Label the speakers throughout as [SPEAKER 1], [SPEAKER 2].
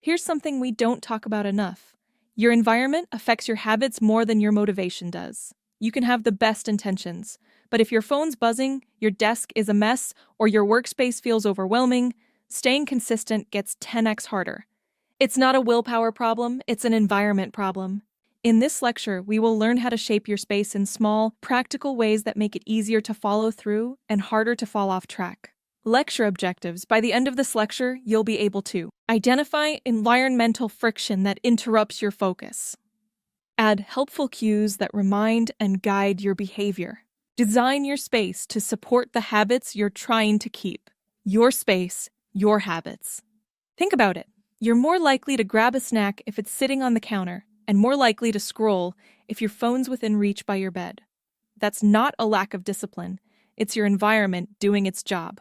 [SPEAKER 1] Here's something we don't talk about enough. Your environment affects your habits more than your motivation does. You can have the best intentions, but if your phone's buzzing, your desk is a mess, or your workspace feels overwhelming, staying consistent gets 10x harder. It's not a willpower problem, it's an environment problem. In this lecture, we will learn how to shape your space in small, practical ways that make it easier to follow through and harder to fall off track. Lecture objectives. By the end of this lecture, you'll be able to identify environmental friction that interrupts your focus. Add helpful cues that remind and guide your behavior. Design your space to support the habits you're trying to keep. Your space, your habits. Think about it. You're more likely to grab a snack if it's sitting on the counter, and more likely to scroll if your phone's within reach by your bed. That's not a lack of discipline. It's your environment doing its job.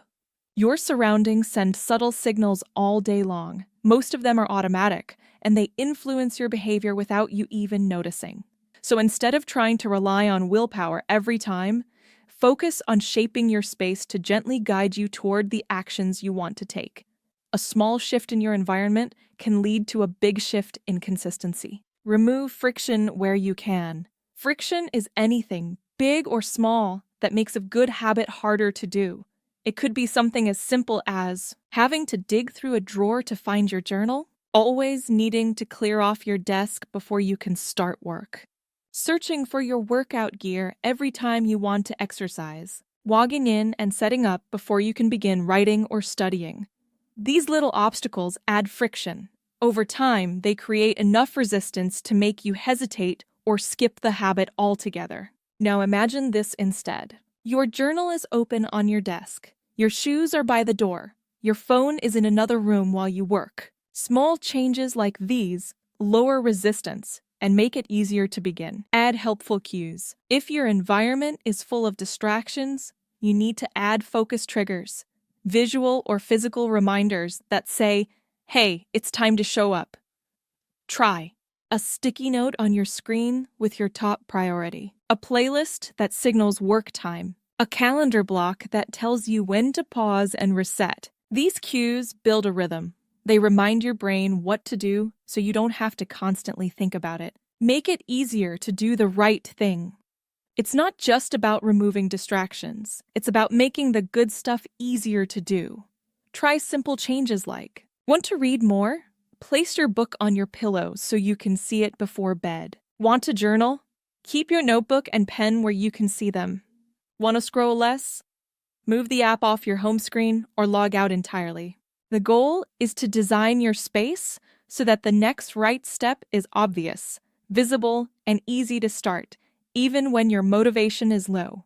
[SPEAKER 1] Your surroundings send subtle signals all day long. Most of them are automatic, and they influence your behavior without you even noticing. So instead of trying to rely on willpower every time, focus on shaping your space to gently guide you toward the actions you want to take. A small shift in your environment can lead to a big shift in consistency. Remove friction where you can. Friction is anything, big or small, that makes a good habit harder to do. It could be something as simple as having to dig through a drawer to find your journal, always needing to clear off your desk before you can start work, searching for your workout gear every time you want to exercise, logging in and setting up before you can begin writing or studying. These little obstacles add friction. Over time, they create enough resistance to make you hesitate or skip the habit altogether. Now imagine this instead. Your journal is open on your desk. Your shoes are by the door. Your phone is in another room while you work. Small changes like these lower resistance and make it easier to begin. Add helpful cues. If your environment is full of distractions, you need to add focus triggers, visual or physical reminders that say, "Hey, it's time to show up." Try a sticky note on your screen with your top priority, a playlist that signals work time, a calendar block that tells you when to pause and reset. These cues build a rhythm. They remind your brain what to do so you don't have to constantly think about it. Make it easier to do the right thing. It's not just about removing distractions. It's about making the good stuff easier to do. Try simple changes like, want to read more? Place your book on your pillow so you can see it before bed. Want to journal? Keep your notebook and pen where you can see them. Want to scroll less? Move the app off your home screen or log out entirely. The goal is to design your space so that the next right step is obvious, visible, and easy to start, even when your motivation is low.